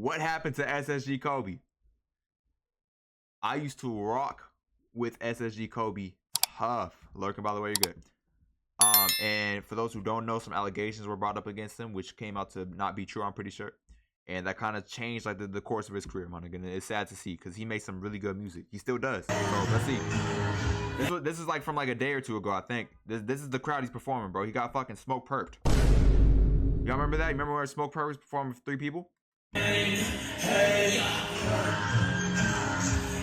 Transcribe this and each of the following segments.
What happened to SSGKOBE? I used to rock with SSGKOBE tough. Lurking, by the way, you're good. And for those who don't know, some allegations were brought up against him, which came out to not be true, I'm pretty sure. And that kind of changed like the course of his career, my nigga. And it's sad to see because he makes some really good music. He still does. So let's see. This is like from like a day or two ago, I think. This is the crowd he's performing, bro. He got fucking smoke perped. Y'all remember that? You remember where Smoke Perp was performing for 3 people? Hey, hey.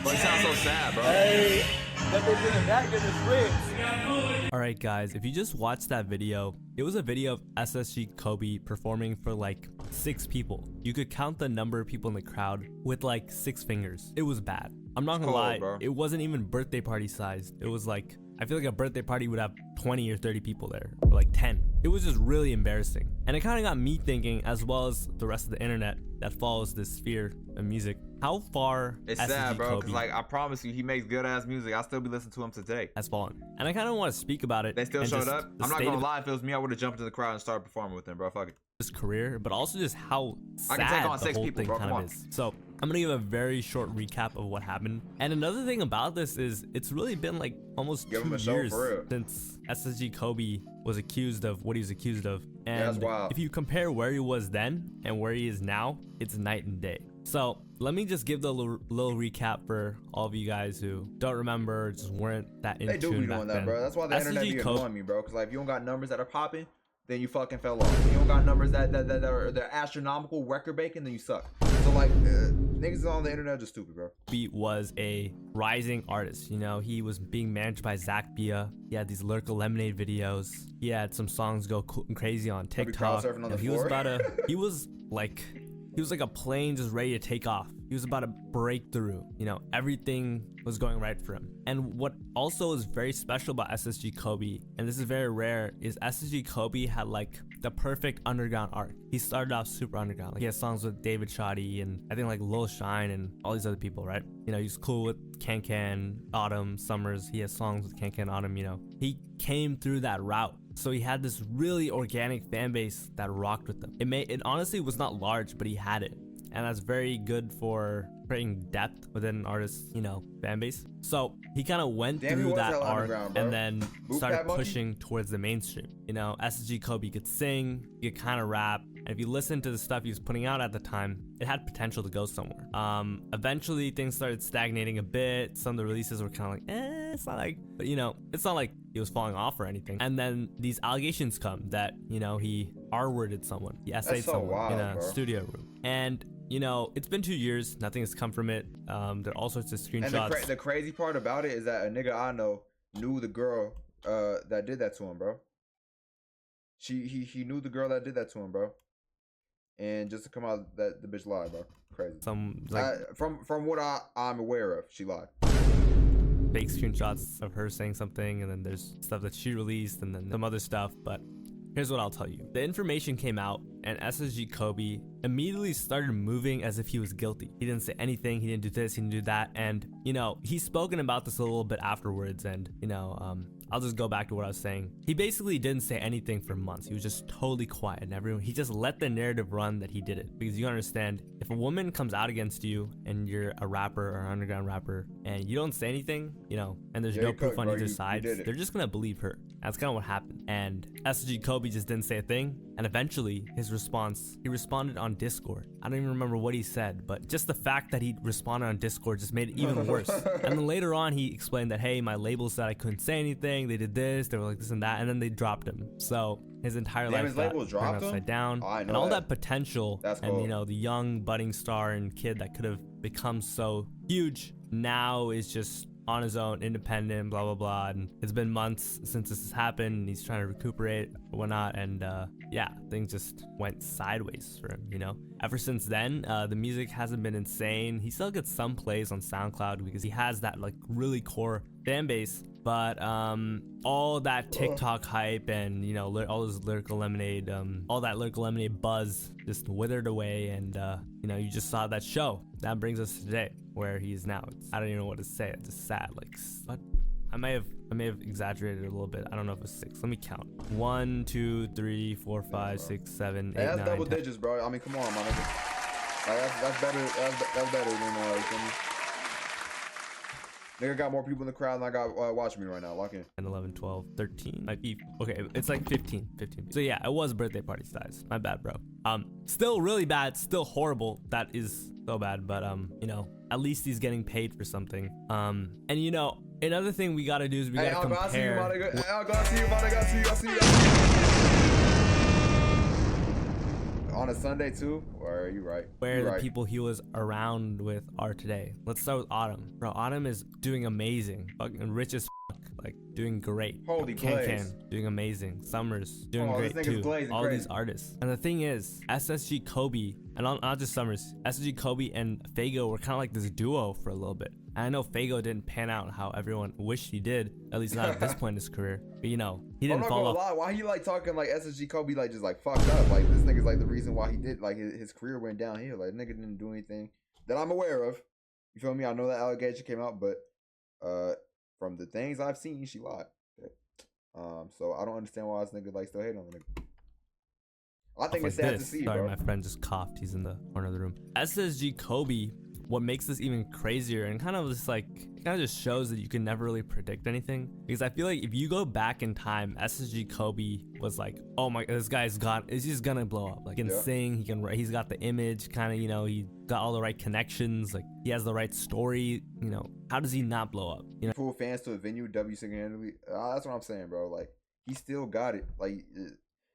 Bro, he sounds so sad, bro. Hey. But they're getting that good as ribs. Alright guys, if you just watched that video, it was a video of SSGKOBE performing for like 6 people. You could count the number of people in the crowd with like 6 fingers. It was bad. I'm not gonna lie, bro. It wasn't even birthday party sized. It was like, I feel like a birthday party would have 20 or 30 people there, or like 10. It was just really embarrassing. And it kind of got me thinking, as well as the rest of the internet that follows this sphere of music, how far it's sad, bro, because like I promise you, he makes good ass music. I'll still be listening to him today. Has fallen. And I kind of want to speak about it. They still showed up. I'm not gonna lie, if it was me, I would have jumped into the crowd and started performing with them, bro. Fuck it. His career, but also just how sad I can take on the 6 whole people, thing bro. kind of is. So I'm gonna give a very short recap of what happened. And another thing about this is it's really been like almost 2 years since SSGKOBE was accused of what he was accused of. And if you compare where he was then and where he is now, it's night and day. So let me just give the little recap for all of you guys who don't remember, just weren't that in tune. They do be doing that, bro. That's why the internet be annoying me, bro. Because like if you don't got numbers that are popping, then you fucking fell off. If you don't got numbers that are they're astronomical, record breaking, then you suck. So like niggas on the internet are just stupid, bro. He was a rising artist. You know, he was being managed by Zach Bia. He had these Lyrical Lemonade videos. He had some songs go crazy on TikTok. He was like a plane just ready to take off. He was about to break through. You know, everything was going right for him. And what also is very special about SSGKOBE, and this is very rare, is SSGKOBE had like the perfect underground arc. He started off super underground. Like he had songs with David Shoddy and I think like Lil Shine and all these other people, right? You know, he's cool with Can, Autumn, Summers. He has songs with Can, Autumn, you know. He came through that route. So he had this really organic fan base that rocked with him. It honestly was not large, but he had it. And that's very good for creating depth within an artist's, you know, fan base. So he kind of went through that arc and then started pushing towards the mainstream. You know, SSGKOBE could sing, he could kind of rap. And if you listen to the stuff he was putting out at the time, it had potential to go somewhere. Eventually things started stagnating a bit. Some of the releases were kind of like, it's not like, but you know, it's not like he was falling off or anything. And then these allegations come that, you know, he R-worded someone. He essayed someone in a studio room. And you know, it's been 2 years. Nothing has come from it. There are all sorts of screenshots. And the crazy part about it is that a nigga I know knew the girl that did that to him, bro. He knew the girl that did that to him, bro. And just to come out that the bitch lied, bro. Crazy. Some like, from what I'm aware of, she lied. Fake screenshots of her saying something, and then there's stuff that she released, and then some other stuff. But here's what I'll tell you. The information came out, and SSGKOBE immediately started moving as if he was guilty. He didn't say anything. He didn't do this. He didn't do that. And, you know, he's spoken about this a little bit afterwards. And, you know, I'll just go back to what I was saying. He basically didn't say anything for months. He was just totally quiet. And he just let the narrative run that he did it. Because you understand, if a woman comes out against you and you're a rapper or an underground rapper and you don't say anything, you know, and there's no proof on either side, they're just going to believe her. That's kind of what happened. And SSGKOBE just didn't say a thing. And eventually his response, he responded on Discord. I don't even remember what he said, but just the fact that he responded on Discord just made it even worse. And then later on he explained that, hey, my label said I couldn't say anything. They did this, they were like this and that, and then they dropped him. So his entire life got turned upside down. And all that potential, and you know, the young budding star and kid that could have become so huge now is just on his own, independent, blah blah blah. And it's been months since this has happened, and he's trying to recuperate or whatnot, and yeah, things just went sideways for him, you know. Ever since then, the music hasn't been insane. He still gets some plays on SoundCloud because he has that like really core fan base, but all that TikTok hype and, you know, all this Lyrical Lemonade, all that Lyrical Lemonade buzz just withered away. And you know, you just saw that show. That brings us to today, where he is now. I don't even know what to say. It's just sad. Like, what? I may have exaggerated a little bit. I don't know if it's 6. Let me count. 1, 2, 3, 4, 5, 6, 7, 8, 9. That's double digits, bro. I mean, come on, my nigga. That's better. That's better than you feel me? Nigga got more people in the crowd than I got watching me right now. Lock in. 10, 11, 12, 13. Might be okay. It's like 15. So yeah, it was birthday party size. My bad, bro. Still really bad. Still horrible. That is so bad. But you know, at least he's getting paid for something. And you know, another thing we gotta do is we gotta compare. I see you. On a Sunday too? Or are you right? Where the people he was around with are today. Let's start with Autumn. Bro, Autumn is doing amazing. Fucking rich as fuck. Like, doing great. Holy Can doing amazing. Summers doing great too. All these artists. And the thing is, SSGKOBE, and not just Summers, SSGKOBE and Fago were kind of like this duo for a little bit. And I know Fago didn't pan out how everyone wished he did, at least not at this point in his career. But you know, he didn't fall off. Lie. Why he like talking like SSGKOBE like just like fucked up? Like this nigga's like the reason why he did like his career went downhill. Like nigga didn't do anything that I'm aware of. You feel me? I know that allegation came out, but from the things I've seen, she lied. Okay. So I don't understand why this nigga like still hating on the nigga. I think it's sad to see, Sorry, bro. my friend just coughed. He's in the corner of the room. SSGKOBE, what makes this even crazier and kind of just like, it kind of just shows that you can never really predict anything. Because I feel like if you go back in time, SSGKOBE was like, oh my, this guy's he's just gonna blow up. Like, he can sing, he's got the image, kind of, you know, he got all the right connections, like he has the right story, you know, how does he not blow up? You know, pull fans to a venue, W single-handedly. That's what I'm saying, bro. Like, he still got it. Like,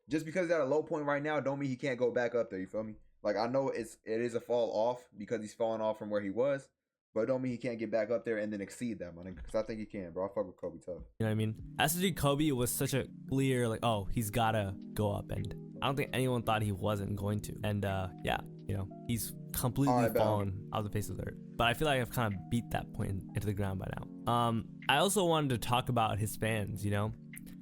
just because he's at a low point right now, don't mean he can't go back up there. You feel me? Like, I know it is a fall off because he's falling off from where he was, but it don't mean he can't get back up there and then exceed that, man. Because I think he can, bro. I fuck with Kobe tough. You know what I mean? SSGKOBE was such a clear, like, oh, he's gotta go up, and I don't think anyone thought he wasn't going to. And yeah, you know, he's completely fallen off the face of the earth. But I feel like I've kind of beat that point into the ground by now. I also wanted to talk about his fans, you know,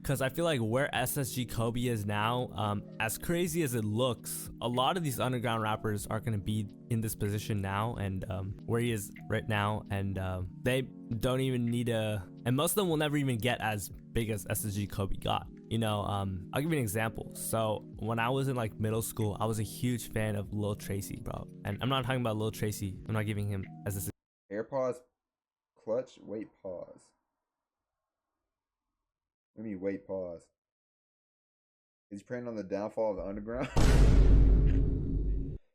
because I feel like where SSGKOBE is now, as crazy as it looks, a lot of these underground rappers are going to be in this position now, and where he is right now, and they don't even need and most of them will never even get as big as SSGKOBE got. You know, I'll give you an example. So when I was in like middle school, I was a huge fan of Lil Tracy, bro. And I'm not talking about Lil Tracy. I'm not giving him as a AirPods, clutch, wait, pause. Let me wait, pause. He's preying on the downfall of the underground.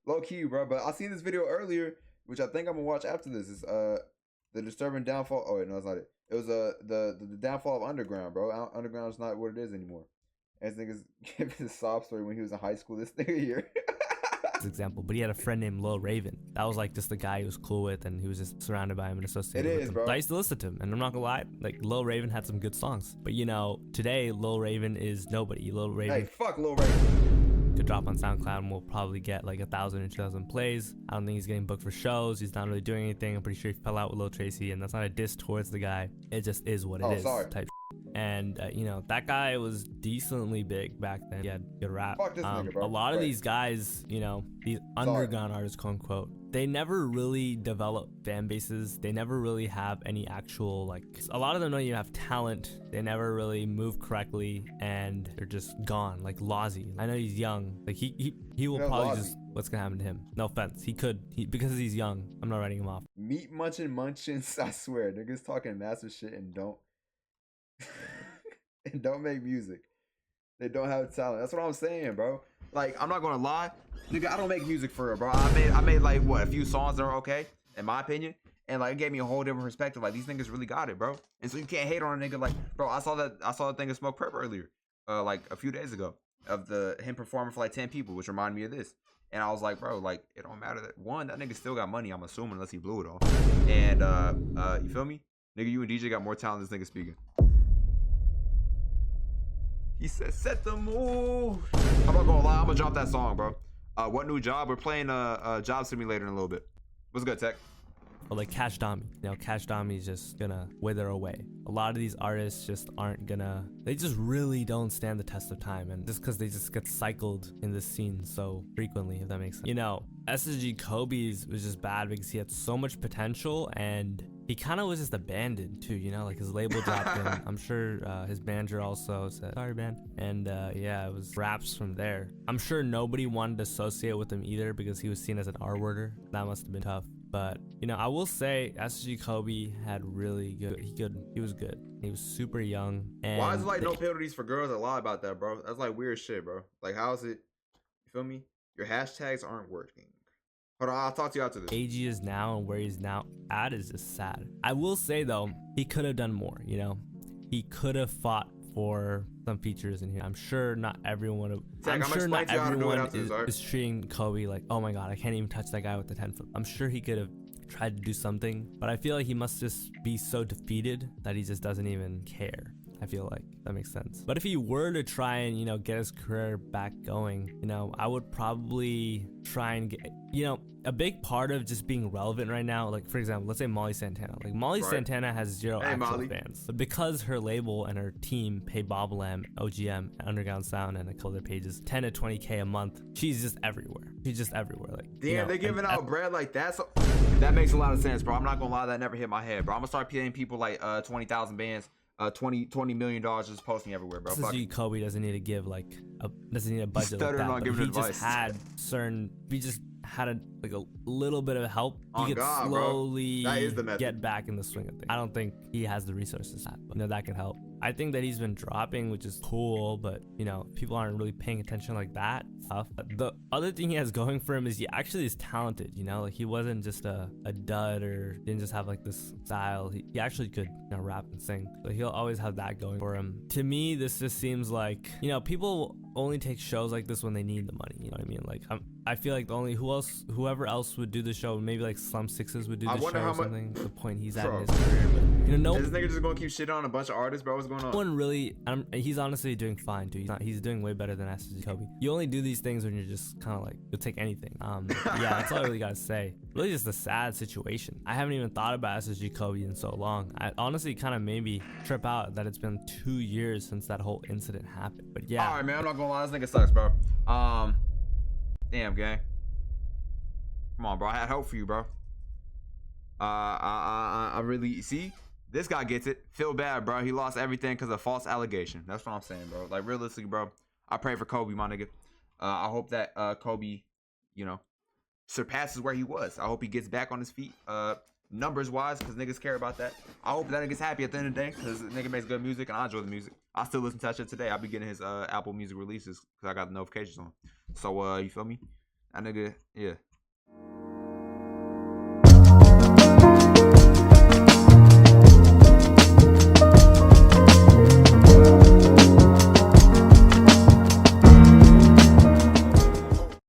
Low key, bro. But I seen this video earlier, which I think I'm gonna watch after this. Is the disturbing downfall. Oh wait, no, that's not it. It was the downfall of underground, bro. Underground is not what it is anymore. And this nigga's giving a sob story when he was in high school. This nigga here. example, but he had a friend named Lil Raven. That was like just the guy he was cool with, and he was just surrounded by him and associated with him. Bro. So I used to listen to him, and I'm not gonna lie, like Lil Raven had some good songs. But you know, today Lil Raven is nobody. Lil Raven. Hey, fuck Lil Raven. Could drop on SoundCloud and will probably get like 1,000 or 2,000 plays. I don't think he's getting booked for shows. He's not really doing anything. I'm pretty sure he fell out with Lil Tracy, and that's not a diss towards the guy. It just is what it is. Type. And you know, that guy was decently big back then. He had good rap. Fuck this nigga, bro. A lot of these guys, you know, these underground artists, quote unquote, they never really develop fan bases. They never really have any actual, like, a lot of them don't even have talent. They never really move correctly, and they're just gone. Like Lozzy, I know he's young. Like he will probably just, what's gonna happen to him? No offense, because he's young. I'm not writing him off. Meat munchins, I swear, niggas talking massive shit and don't and don't make music. They don't have talent. That's what I'm saying, bro. Like, I'm not gonna lie, nigga, I don't make music for real, bro. I made like what, a few songs that are okay, in my opinion, and like it gave me a whole different perspective. Like, these niggas really got it, bro. And so you can't hate on a nigga. Like, bro, I saw the thing of Smoke Prep earlier, like a few days ago, of him performing for like 10 people, which reminded me of this. And I was like, bro, like, it don't matter that that nigga still got money, I'm assuming, unless he blew it off. And you feel me? Nigga, you and DJ got more talent than this nigga speaking. He said, set the mood. I'm not gonna lie, I'm gonna drop that song, bro. What new job? We're playing Job Simulator in a little bit. What's good, Tech? But like Cash Dami, you know, Cash Dami is just gonna wither away. A lot of these artists just aren't gonna, they just really don't stand the test of time, and just because they just get cycled in this scene so frequently, if that makes sense. You know, SSGKOBE's was just bad because he had so much potential, and he kind of was just abandoned too, you know, like his label dropped him. I'm sure his manager also said, sorry, man. And yeah, it was raps from there. I'm sure nobody wanted to associate with him either because he was seen as an R-worder. That must have been tough. But, you know, I will say SSGKOBE had really good, he was good. He was super young. And why is it like no penalties for girls that lie about that, bro? That's like weird shit, bro. Like, how is it, you feel me? Your hashtags aren't working. Hold on, I'll talk to you after this. Age he is now and where he's now at is just sad. I will say though, he could have done more, you know? He could have fought for some features in here. I'm sure not everyone is treating Kobe like, oh my god, I can't even touch that guy with the 10-foot. I'm sure he could have tried to do something, but I feel like he must just be so defeated that he just doesn't even care. I feel like that makes sense. But if he were to try and, you know, get his career back going, you know, I would probably try and get, you know, a big part of just being relevant right now, like for example, let's say Molly Santana. Like Molly Santana has zero actual fans, but because her label and her team pay Bob Lamb, OGM, Underground Sound, and a couple of their pages 10 to 20K a month, she's just everywhere. She's just everywhere. Like, damn, you know, they're giving out bread like that. So that makes a lot of sense, bro. I'm not gonna lie, that never hit my head, bro. I'm gonna start paying people like 20,000 bands. $20 million just posting everywhere, bro. SSGKOBE doesn't need to give like doesn't need a budget like that. But he just had certain. We just had a little bit of help. He could slowly get back in the swing of things. I don't think he has the resources, but you know that could help. I think that he's been dropping, which is cool, but you know people aren't really paying attention like that. Tough. The other thing he has going for him is he actually is talented. You know, like he wasn't just a dud or didn't just have like this style. He actually could, you know, rap and sing. So he'll always have that going for him. To me, this just seems like, you know, people only take shows like this when they need the money. You know what I mean? Like I feel like the only whoever else would do the show, maybe like Slum Sixes would do the show or something. The point he's at in his career, but you know, this nigga just gonna keep shitting on a bunch of artists, bro. What's going on? No one really. He's honestly doing fine, dude. He's doing way better than SSGKOBE. You only do these things when you're just kind of like, you'll take anything. Yeah, that's all I really gotta say. Really, just a sad situation. I haven't even thought about SSGKOBE in so long. I honestly kind of made me trip out that it's been 2 years since that whole incident happened. But yeah. All right, man. I'm not gonna lie, this nigga sucks, bro. Damn, gang. Come on, bro. I had hope for you, bro. I really see. This guy gets it. Feel bad, bro. He lost everything because of false allegation. That's what I'm saying, bro. Like, realistically, bro, I pray for Kobe, my nigga. I hope that Kobe, you know, surpasses where he was. I hope he gets back on his feet, numbers wise, because niggas care about that. I hope that nigga's happy at the end of the day, because nigga makes good music and I enjoy the music. I still listen to that shit today. I'll be getting his Apple Music releases because I got the notifications on. So, you feel me? That nigga, yeah.